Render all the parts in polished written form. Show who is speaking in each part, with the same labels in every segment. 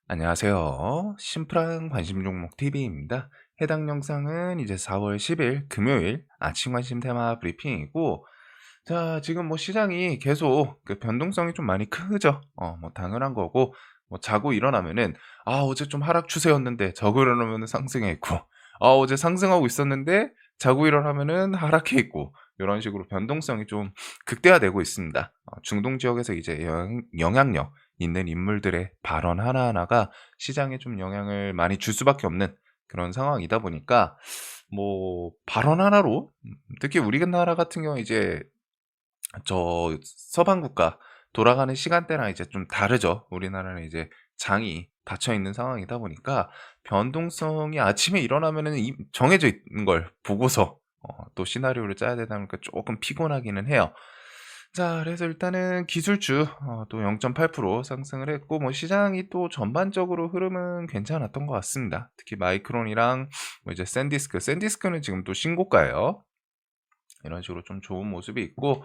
Speaker 1: 안녕하세요. 심플한 관심 종목 TV입니다. 해당 영상은 이제 4월 10일 금요일 아침 관심 테마 브리핑이고, 자, 지금 뭐 시장이 계속 그 변동성이 좀 많이 크죠. 뭐 당연한 거고, 뭐 자고 일어나면은, 아, 어제 좀 하락 추세였는데, 자고 일어나면은 상승해 있고, 아, 어제 상승하고 있었는데, 자고 일어나면은 하락해 있고, 이런 식으로 변동성이 좀 극대화되고 있습니다. 중동 지역에서 이제 영향력 있는 인물들의 발언 하나하나가 시장에 좀 영향을 많이 줄 수밖에 없는 그런 상황이다 보니까, 뭐 발언 하나로 특히 우리나라 같은 경우에 이제 저 서방 국가 돌아가는 시간대랑 이제 좀 다르죠. 우리나라는 이제 장이 닫혀 있는 상황이다 보니까 변동성이 아침에 일어나면은 정해져 있는 걸 보고서 또 시나리오를 짜야 되다 보니까 조금 피곤하기는 해요. 자, 그래서 일단은 기술주 또 0.8% 상승을 했고, 뭐 시장이 또 전반적으로 흐름은 괜찮았던 것 같습니다. 특히 마이크론이랑 뭐 이제 샌디스크는 지금 또 신고가예요. 이런 식으로 좀 좋은 모습이 있고,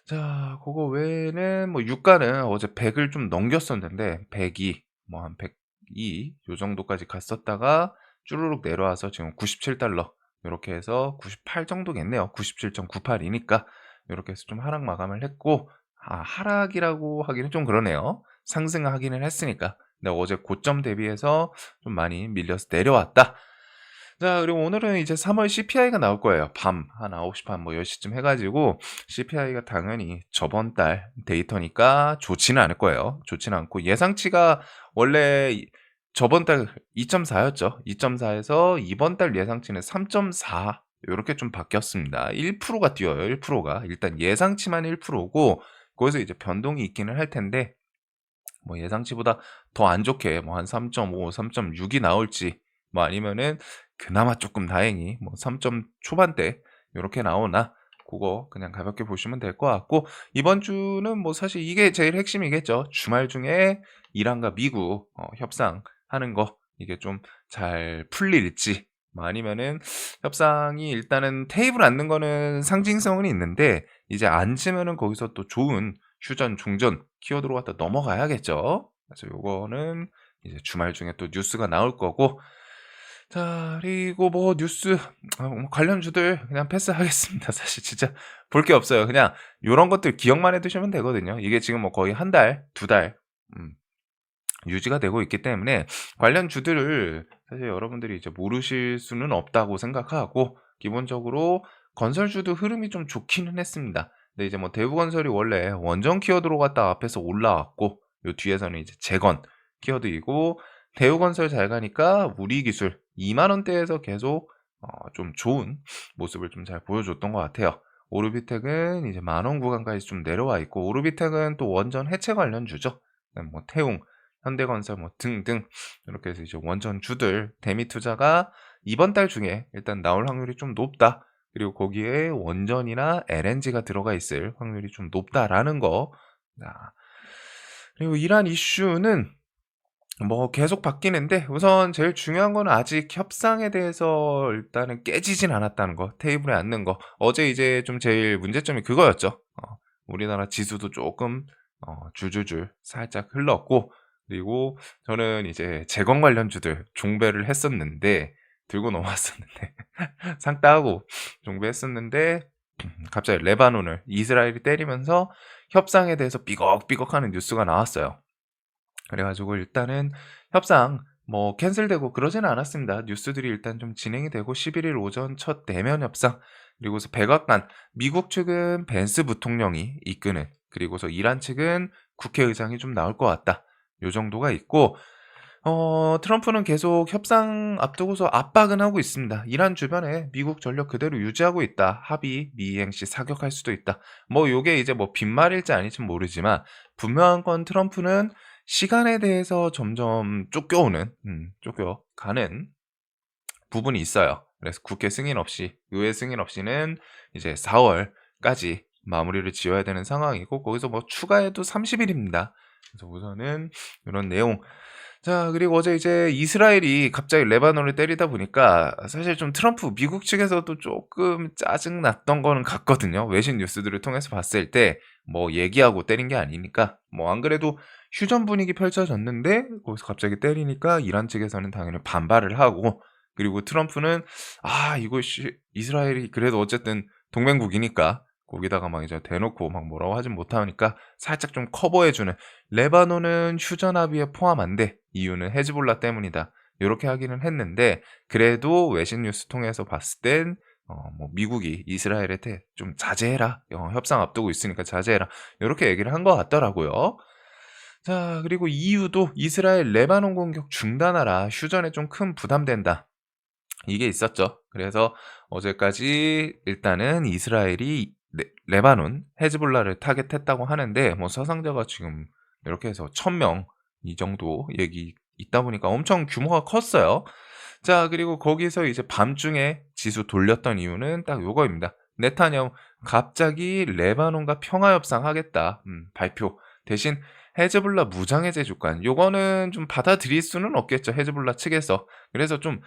Speaker 1: 자, 그거 외에는 뭐 유가는 어제 100을 좀 넘겼었는데 102, 뭐 한 102 요 정도까지 갔었다가 쭈루룩 내려와서 지금 97달러 요렇게 해서 98 정도겠네요. 97.98이니까 요렇게 해서 좀 하락 마감을 했고, 하락이라고 하기는 좀 그러네요. 상승하기는 했으니까. 근데 어제 고점 대비해서 좀 많이 밀려서 내려왔다. 자, 그리고 오늘은 이제 3월 CPI가 나올 거예요. 밤 한 9시 반 뭐 10 시쯤 해 가지고 CPI가 당연히 저번 달 데이터니까 좋지는 않을 거예요. 좋지는 않고, 예상치가 원래 저번 달 2.4 였죠. 2.4 에서 이번 달 예상치는 3.4, 요렇게 좀 바뀌었습니다. 1%가 뛰어요, 1%가. 일단 예상치만 1%고 거기서 이제 변동이 있기는 할 텐데, 뭐 예상치보다 더 안 좋게 뭐 한 3.5, 3.6이 나올지, 뭐 아니면은 그나마 쪼끔 다행히 뭐 3점 초반대 요렇게 나오나, 고거 그냥 가볍게 보시면 될 것 같고, 이번 주는 뭐 사실 이게 제일 핵심이겠죠. 주말 중에 이란과 미국 협상하는 거, 이게 좀 잘 풀릴지, 뭐 아니면은 협상이 일단은 테이블 앉는 거는 상징성은 있는데, 이제 앉으면은 거기서 또 좋은 휴전, 중전 키워드로 갖다 넘어가야겠죠. 그래서 요거는 이제 주말 중에 또 뉴스가 나올 거고, 자, 그리고 뭐 뉴스 뭐 관련주들 그냥 패스하겠습니다. 사실 진짜 볼 게 없어요. 그냥 요런 것들 기억만 해 두시면 되거든요. 이게 지금 뭐 거의 한 달, 두 달 유지가 되고 있기 때문에 관련주들을 사실 여러분들이 이제 모르실 수는 없다고 생각하고, 기본적으로 건설주도 흐름이 좀 좋기는 했습니다. 근데 이제 뭐 대우건설이 원래 원전 키워드로 갖다 앞에서 올라왔고, 요 뒤에서는 이제 재건 키워드이고, 대우건설 잘 가니까 우리기술 2만 원대에서 계속 좀 좋은 모습을 좀 잘 보여줬던 것 같아요. 오르비텍은 이제 만원 구간까지 좀 내려와 있고, 오르비텍은 또 원전 해체 관련주죠. 뭐 태웅, 현대건설 뭐 등등, 이렇게 해서 이제 원전주들 대미 투자가 이번 달 중에 일단 나올 확률이 좀 높다. 그리고 거기에 원전이나 LNG가 들어가 있을 확률이 좀 높다라는 거. 자, 그리고 이란 이슈는 뭐 계속 바뀌는데, 우선 제일 중요한 거는 아직 협상에 대해서 일단은 깨지진 않았다는 거, 테이블에 앉는 거. 어제 이제 좀 제일 문제점이 그거였죠. 우리나라 지수도 조금 줄줄줄 살짝 흘렀고, 그리고 저는 이제 재건 관련주들 종배를 했었는데, 들고 넘어왔었는데 상 따고 종배했었는데, 갑자기 레바논을 이스라엘이 때리면서 협상에 대해서 삐걱삐걱하는 뉴스가 나왔어요. 그래 가지고 일단은 협상 뭐 캔슬되고 그러지는 않았습니다. 뉴스들이 일단 좀 진행이 되고, 11일 오전 첫 대면 협상, 그리고서 백악관, 미국 측은 벤스 부통령이 이끄는, 그리고서 이란 측은 국회의장이 좀 나올 것 같다. 요 정도가 있고, 트럼프는 계속 협상 앞두고서 압박은 하고 있습니다. 이란 주변에 미국 전력 그대로 유지하고 있다. 합의 미이행 시 사격할 수도 있다. 뭐 요게 이제 뭐 빈말일지 아닐지는 모르지만, 분명한 건 트럼프는 시간에 대해서 점점 쫓겨가는 부분이 있어요. 그래서 국회 승인 없이, 의회 승인 없이는 이제 4 월까지 마무리를 지어야 되는 상황이고, 거기서 뭐 추가해도 30 일입니다. 그래서 우선은 요런 내용. 자, 그리고 어제 이제 이스라엘이 갑자기 레바논을 때리다 보니까 사실 좀 트럼프 미국 측에서도 쪼끔 짜증 났던 거는 같거든요. 외신 뉴스들을 통해서 봤을 때 뭐 얘기하고 때린 게 아니니까. 뭐 안 그래도 휴전 분위기 펼쳐졌는데 거기서 갑자기 때리니까 이란 측에서는 당연히 반발을 하고, 그리고 트럼프는 '아 이거 이스라엘이 그래도 어쨌든 동맹국이니까 거기다가 막 이제 대놓고 막 뭐라고 하진 못하니까 살짝 좀 커버해 주는, 레바논은 휴전 합의에 포함 안 돼. 이유는 헤즈볼라 때문이다.' 요렇게 하기는 했는데, 그래도 외신 뉴스 통해서 봤을 땐 뭐 미국이 이스라엘한테 "좀 자제해라. 협상 앞두고 있으니까 자제해라." 요렇게 얘기를 한 것 같더라고요. 자, 그리고 EU도 "이스라엘 레바논 공격 중단하라. 휴전에 좀 큰 부담된다." 이게 있었죠. 그래서 어제까지 일단은 이스라엘이 레바논 헤즈볼라를 타겟했다고 하는데, 뭐 사상자가 지금 이렇게 해서 1,000명 이 정도 얘기 있다 보니까 엄청 규모가 컸어요. 자, 그리고 거기서 이제 밤중에 지수 돌렸던 이유는 딱 요거입니다. 네타냐후 갑자기 레바논과 평화 협상하겠다 발표. 대신 헤즈볼라 무장해제 조건 요거는 좀 받아들일 수는 없겠죠, 헤즈볼라 측에서. 그래서 좀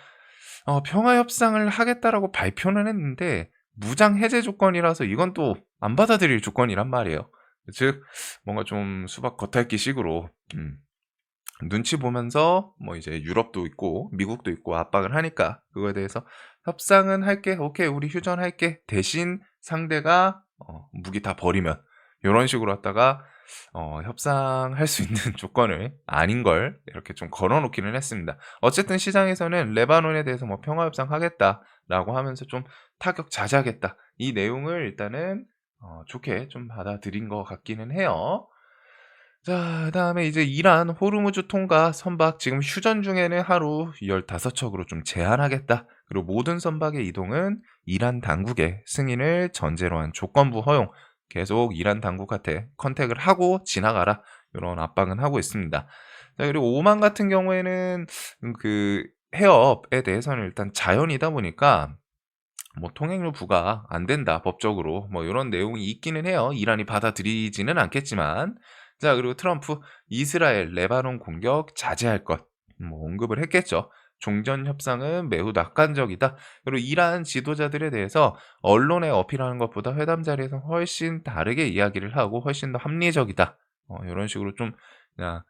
Speaker 1: 평화 협상을 하겠다라고 발표는 했는데 무장 해제 조건이라서 이건 또 안 받아들일 조건이란 말이에요. 즉 뭔가 좀 수박 겉핥기 식으로 눈치 보면서 뭐 이제 유럽도 있고 미국도 있고 압박을 하니까 그거에 대해서 "협상은 할게. 오케이. 우리 휴전할게. 대신 상대가 무기 다 버리면." 요런 식으로 갖다가 협상할 수 있는 조건을 아닌 걸 이렇게 좀 걸어 놓기는 했습니다. 어쨌든 시장에서는 "레바논에 대해서 뭐 평화 협상하겠다."라고 하면서 좀 "타격 자제하겠다." 이 내용을 일단은 좋게 좀 받아들인 것 같기는 해요. 자, 그다음에 이제 이란 호르무즈 통과 선박 지금 휴전 중에는 하루 15척으로 좀 제한하겠다. 그리고 모든 선박의 이동은 이란 당국의 승인을 전제로 한 조건부 허용. 계속 이란 당국한테 컨택을 하고 지나가라. 요런 압박은 하고 있습니다. 자, 그리고 오만 같은 경우에는 그 해협에 대해서는 일단 자연이다 보니까 뭐 통행료 부과 안 된다 법적으로, 뭐 요런 내용이 있기는 해요. 이란이 받아들이지는 않겠지만. 자, 그리고 트럼프 이스라엘 레바논 공격 자제할 것 뭐 언급을 했겠죠. 종전 협상은 매우 낙관적이다. 그리고 이란 지도자들에 대해서 언론에 어필하는 것보다 회담 자리에서 훨씬 다르게 이야기를 하고 훨씬 더 합리적이다. 요런 식으로 좀 그냥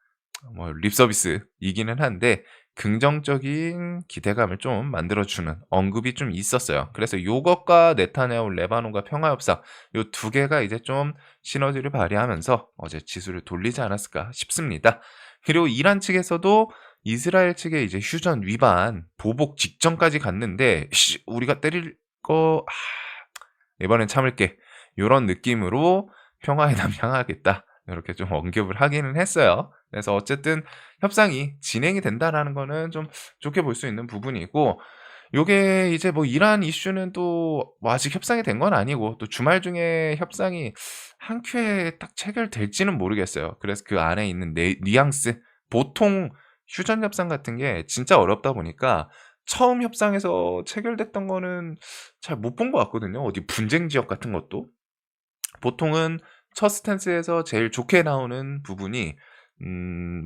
Speaker 1: 뭐 립서비스이기는 한데 긍정적인 기대감을 좀 만들어주는 언급이 좀 있었어요. 그래서 요것과 네타냐후 레바논과 평화협상 요 두 개가 이제 좀 시너지를 발휘하면서 어제 지수를 돌리지 않았을까 싶습니다. 그리고 이란 측에서도 이스라엘 측의 이제 휴전 위반 보복 직전까지 갔는데 우리가 때릴 거 이번엔 참을게." 요런 느낌으로 "평화회담 향하겠다." 요렇게 좀 언급을 하기는 했어요. 그래서 어쨌든 협상이 진행이 된다라는 거는 좀 좋게 볼 수 있는 부분이고, 요게 이제 뭐 이란 이슈는 또 뭐 아직 협상이 된 건 아니고 또 주말 중에 협상이 한 큐에 딱 체결될지는 모르겠어요. 그래서 그 안에 있는 뉘앙스, 보통 휴전 협상 같은 게 진짜 어렵다 보니까 처음 협상에서 체결됐던 거는 잘 못 본 것 같거든요. 어디 분쟁 지역 같은 것도. 보통은 첫 스탠스에서 제일 좋게 나오는 부분이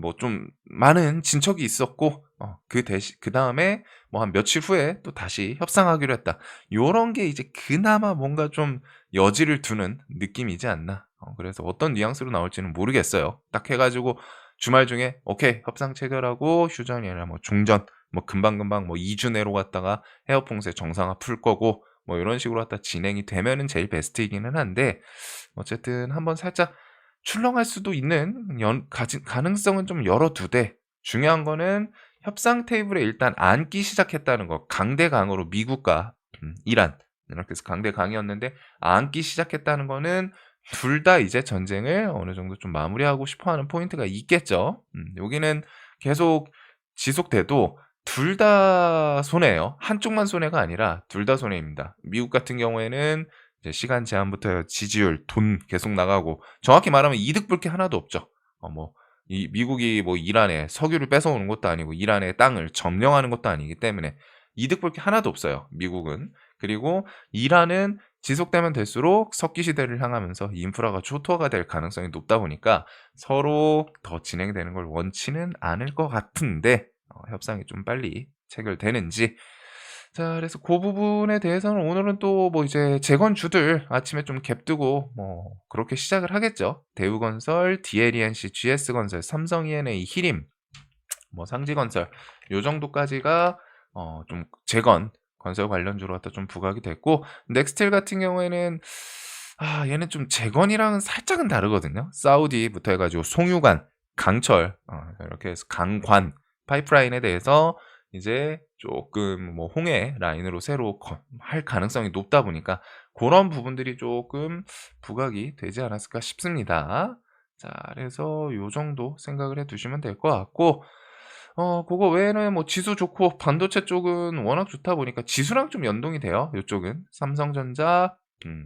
Speaker 1: 뭐 좀 많은 진척이 있었고 그 대신 그다음에 뭐 한 며칠 후에 또 다시 협상하기로 했다. 요런 게 이제 그나마 뭔가 좀 여지를 두는 느낌이지 않나. 그래서 어떤 뉘앙스로 나올지는 모르겠어요. 딱 해 가지고 주말 중에 오케이 협상 체결하고 휴전이 아니라 뭐 종전, 뭐 금방금방 뭐 2주 내로 갔다가 해협 봉쇄 정상화 풀 거고 뭐 요런 식으로 갖다 진행이 되면은 제일 베스트이기는 한데, 어쨌든 한번 살짝 출렁할 수도 있는 가진 가능성은 좀 열어두되, 중요한 거는 협상 테이블에 일단 앉기 시작했다는 거. 강대강으로 미국과 이란 이렇게 해서 강대강이었는데 앉기 시작했다는 거는 둘 다 이제 전쟁을 어느 정도 좀 마무리하고 싶어 하는 포인트가 있겠죠. 여기는 계속 지속돼도 둘 다 손해예요. 한쪽만 손해가 아니라 둘 다 손해입니다. 미국 같은 경우에는 이제 시간 제한부터 지지율, 돈 계속 나가고, 정확히 말하면 이득 볼 게 하나도 없죠. 뭐 이 미국이 뭐 이란에 석유를 뺏어오는 것도 아니고 이란의 땅을 점령하는 것도 아니기 때문에 이득 볼 게 하나도 없어요, 미국은. 그리고 이란은 지속되면 될수록 석기 시대를 향하면서 인프라가 초토화가 될 가능성이 높다 보니까 서로 더 진행되는 걸 원치는 않을 것 같은데 협상이 좀 빨리 체결되는지. 자 그래서 고 부분에 대해서는 오늘은 또 뭐 이제 재건주들 아침에 좀 갭 뜨고 뭐 그렇게 시작을 하겠죠. 대우건설, DLENC, GS건설, 삼성 E&A, 히림, 뭐 상지건설 요 정도까지가 좀 재건 건설 관련주로 갖다 좀 부각이 됐고, 넥스틸 같은 경우에는 얘는 좀 재건이랑은 살짝은 다르거든요. 사우디부터 해 가지고 송유관, 강철 이렇게 해서 강관 파이프라인에 대해서 이제 쪼끔 뭐 홍해 라인으로 새로 할 가능성이 높다 보니까 고런 부분들이 쪼끔 부각이 되지 않았을까 싶습니다. 자 그래서 요 정도 생각을 해 두시면 될 것 같고, 그거 외에는 뭐 지수 좋고 반도체 쪽은 워낙 좋다 보니까 지수랑 좀 연동이 돼요, 요쪽은. 삼성전자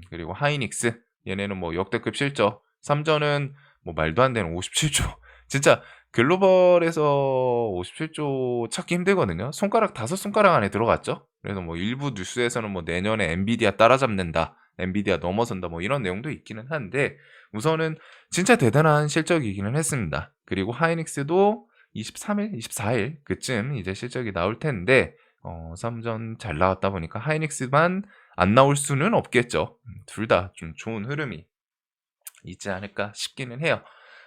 Speaker 1: 그리고 하이닉스 얘네는 뭐 역대급 실적, 삼전은 뭐 말도 안 되는 57조 진짜 글로벌에서 57조 찾기 힘들거든요. 손가락 5 손가락 안에 들어갔죠. 그래서 뭐 일부 뉴스에서는 뭐 "내년에 엔비디아 따라잡는다. 엔비디아 넘어선다." 뭐 이런 내용도 있기는 한데, 우선은 진짜 대단한 실적이기는 했습니다. 그리고 하이닉스도 23 일, 24일 그쯤 이제 실적이 나올 텐데, 삼전 잘 나왔다 보니까 하이닉스만 안 나올 수는 없겠죠. 둘 다 좀 좋은 흐름이 있지 않을까 싶기는 해요.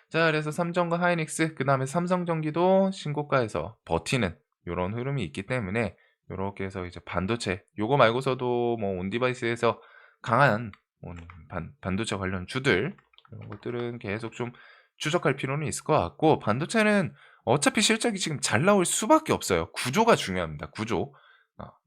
Speaker 1: 자 그래서 삼성과 하이닉스 그다음에 삼성전기도 신고가에서 버티는 요런 흐름이 있기 때문에, 요렇게 해서 이제 반도체 요거 말고서도 뭐 온디바이스에서 강한 반도체 관련 주들 이런 것들은 계속 좀 추적할 필요는 있을 것 같고, 반도체는 어차피 실적이 지금 잘 나올 수밖에 없어요. 구조가 중요합니다, 구조.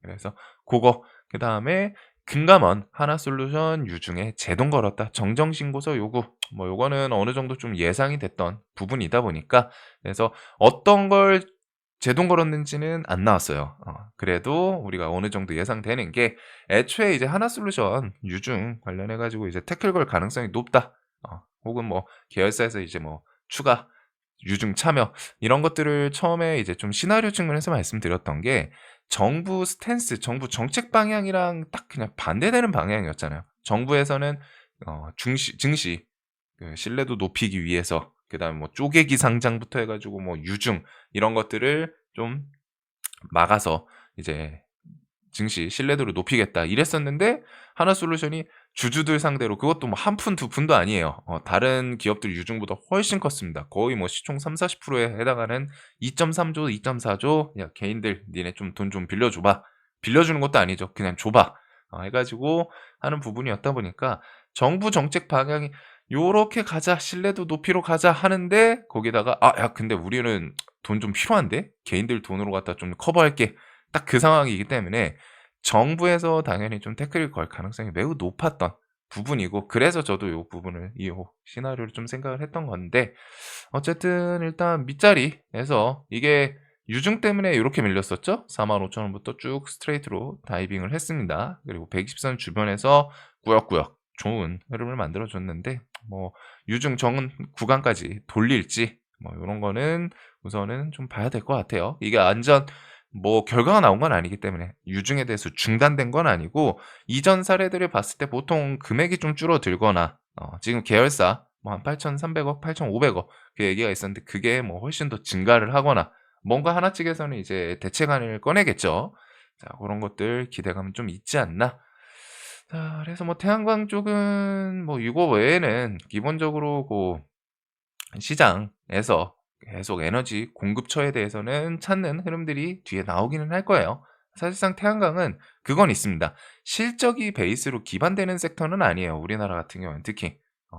Speaker 1: 그래서 고거 그다음에 금감원, 하나솔루션, 유중에 제동 걸었다. 정정신고서 요구. 뭐 요거는 어느 정도 좀 예상이 됐던 부분이다 보니까, 그래서 어떤 걸 제동 걸었는지는 안 나왔어요. 그래도 우리가 어느 정도 예상되는 게, 애초에 이제 하나솔루션, 유중 관련해 가지고 이제 태클 걸 가능성이 높다. 혹은 뭐 계열사에서 이제 뭐 추가 유증 참여 이런 것들을 처음에 이제 좀 시나리오 측면에서 말씀드렸던 게, 정부 스탠스, 정부 정책 방향이랑 딱 그냥 반대되는 방향이었잖아요. 정부에서는 증시 그 신뢰도 높이기 위해서, 그다음에 뭐 쪼개기 상장부터 해 가지고 뭐 유증 이런 것들을 좀 막아서 이제 증시 신뢰도를 높이겠다 이랬었는데, 하나솔루션이 주주들 상대로, 그것도 뭐 한 푼 두 푼도 아니에요. 다른 기업들 유증보다 훨씬 컸습니다. 거의 뭐 시총 30-40%에 해당하는 2.3 조, 2.4 조 "야 개인들 니네 좀 돈 좀 빌려 줘 봐." 빌려주는 것도 아니죠. 그냥 "줘 봐." 해 가지고 하는 부분이었다 보니까, 정부 정책 방향이 "요렇게 가자. 신뢰도 높이로 가자." 하는데, 거기다가 "아 야 근데 우리는 돈 좀 필요한데? 개인들 돈으로 갖다 좀 커버할게." 딱 그 상황이기 때문에 정부에서 당연히 좀 태클을 걸 가능성이 매우 높았던 부분이고, 그래서 저도 요 부분을 이 시나리오를 좀 생각을 했던 건데, 어쨌든 일단 밑자리에서 이게 유증 때문에 요렇게 밀렸었죠. 45,000 원부터 쭉 스트레이트로 다이빙을 했습니다. 그리고 120선 주변에서 꾸역꾸역 좋은 흐름을 만들어 줬는데, 뭐 유증 정은 구간까지 돌릴지 뭐 요런 거는 우선은 좀 봐야 될 것 같아요. 이게 완전 뭐 결과가 나온 건 아니기 때문에, 유증에 대해서 중단된 건 아니고, 이전 사례들을 봤을 때 보통 금액이 좀 줄어들거나, 지금 계열사 뭐 한 8,300 억, 8,500억 그 얘기가 있었는데, 그게 뭐 훨씬 더 증가를 하거나 뭔가 하나 측에서는 이제 대책안을 꺼내겠죠. 자 고런 것들 기대감은 좀 있지 않나. 자 그래서 뭐 태양광 쪽은 뭐 이거 외에는 기본적으로 고 시장에서 계속 에너지 공급처에 대해서는 찾는 흐름들이 뒤에 나오기는 할 거예요. 사실상 태양광은 그건 있습니다. 실적이 베이스로 기반되는 섹터는 아니에요, 우리나라 같은 경우는 특히.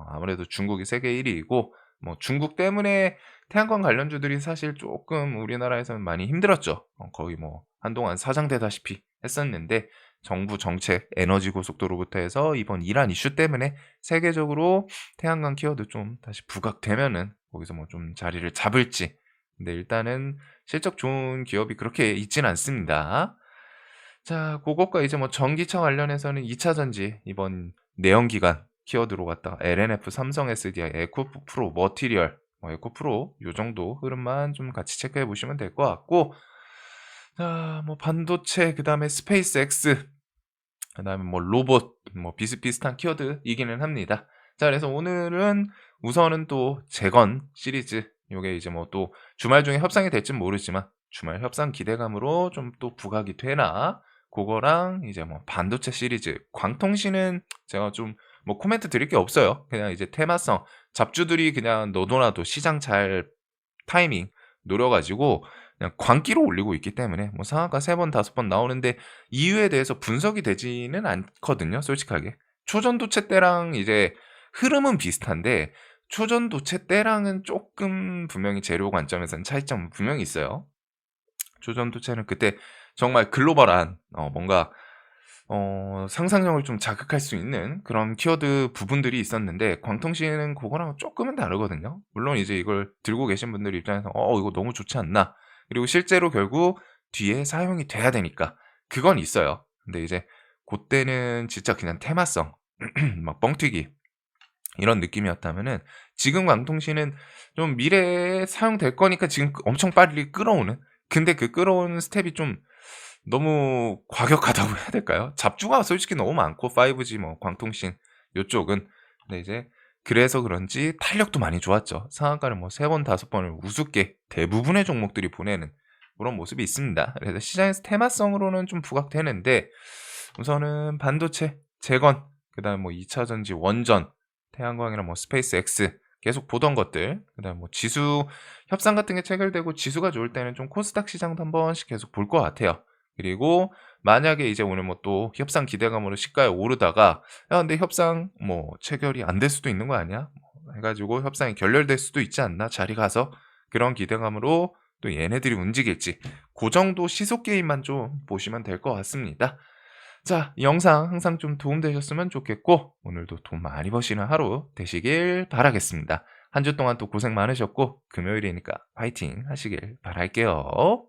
Speaker 1: 아무래도 중국이 세계 1 위이고, 뭐 중국 때문에 태양광 관련주들이 사실 쪼끔 우리나라에서는 많이 힘들었죠. 거의 뭐 한동안 사장되다시피 했었는데, 정부 정책, 에너지 고속도로부터 해서 이번 이란 이슈 때문에 세계적으로 태양광 키워드 좀 다시 부각되면은 거기서 뭐 좀 자리를 잡을지. 근데 일단은 실적 좋은 기업이 그렇게 있진 않습니다. 자 고것과 이제 뭐 전기차 관련해서는 2 차 전지 이번 내연기관 키워드로 갔다가 LNF, 삼성 SDI, 에코프로, 머티리얼, 에코프로 요 정도 흐름만 좀 같이 체크해 보시면 될 것 같고, 자 뭐 반도체 그다음에 스페이스X 그다음에 뭐 로봇 뭐 비슷비슷한 키워드이기는 합니다. 자 그래서 오늘은 우선은 또 재건 시리즈, 요게 이제 뭐 또 주말 중에 협상이 될진 모르지만 주말 협상 기대감으로 좀 또 부각이 되나 고거랑 이제 뭐 반도체 시리즈, 광통신은 제가 좀 뭐 코멘트 드릴 게 없어요. 그냥 이제 테마성, 잡주들이 그냥 너도나도 시장 잘 타이밍 노려 가지고 그냥 광기로 올리고 있기 때문에 뭐 상한가 3번 5번 나오는데 이유에 대해서 분석이 되지는 않거든요, 솔직하게. 초전도체 때랑 이제 흐름은 비슷한데 초전도체 때랑은 쪼끔 분명히 재료 관점에서는 차이점은 분명히 있어요. 초전도체는 그때 정말 글로벌한 뭔가 상상력을 좀 자극할 수 있는 그런 키워드 부분들이 있었는데 광통신은 고거랑은 쪼끔은 다르거든요. 물론 이제 이걸 들고 계신 분들 입장에서 이거 너무 좋지 않나.' 그리고 실제로 결국 뒤에 사용이 돼야 되니까 그건 있어요. 근데 이제 고때는 진짜 그냥 테마성 막 뻥튀기 이런 느낌이었다면은 지금 광통신은 좀 미래에 사용될 거니까 지금 엄청 빨리 끌어오는, 근데 그 끌어오는 스텝이 좀 너무 과격하다고 해야 될까요? 잡주가 솔직히 너무 많고 5G 뭐 광통신 요쪽은. 근데 이제 그래서 그런지 탄력도 많이 좋았죠. 상한가를 뭐 3번 5 번을 우습게 대부분의 종목들이 보내는 그런 모습이 있습니다. 그래서 시장에서 테마성으로는 좀 부각되는데 우선은 반도체, 재건, 그다음에 뭐 2 차 전지, 원전, 태양광이랑 뭐 스페이스X 계속 보던 것들, 그다음에 뭐 지수 협상 같은 게 체결되고 지수가 좋을 때는 좀 코스닥 시장도 한 번씩 계속 볼 것 같아요. 그리고 만약에 이제 오늘 뭐 또 협상 기대감으로 시가에 오르다가 '야 근데 협상 뭐 체결이 안 될 수도 있는 거 아니야?' 뭐 해 가지고 '협상이 결렬될 수도 있지 않나 자리 가서?' 그런 기대감으로 또 얘네들이 움직일지 고 정도 시속 게임만 좀 보시면 될 것 같습니다. 자, 이 영상 항상 좀 도움되셨으면 좋겠고 오늘도 돈 많이 버시는 하루 되시길 바라겠습니다. 한 주 동안 또 고생 많으셨고 금요일이니까 파이팅 하시길 바랄게요.